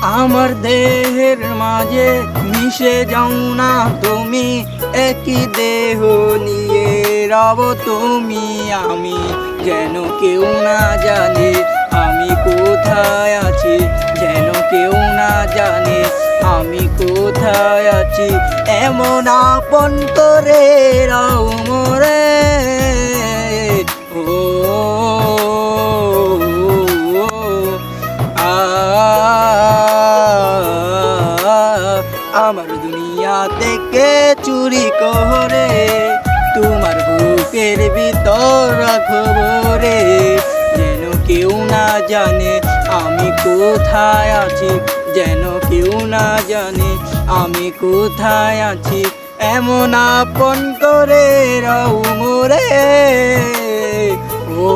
আমার দেহের মাঝে মিশে যাও না তুমি, একই দেহ নিয়ে রব তুমি আমি, যেন কেউ না জানে আমি কোথায় আছি, যেন কেউ না জানে আমি কোথায় আছি। এমন আপন করে রাও মোরে, ও আমার দুনিয়া থেকে চুরি করে তোমার বুকের ভিতর রাখবো রে, যেন কেউ না জানে আমি কোথায় আছি, যেন কেউ না জানে আমি কোথায় আছি। এমন আপন করে রাও মোরে, ও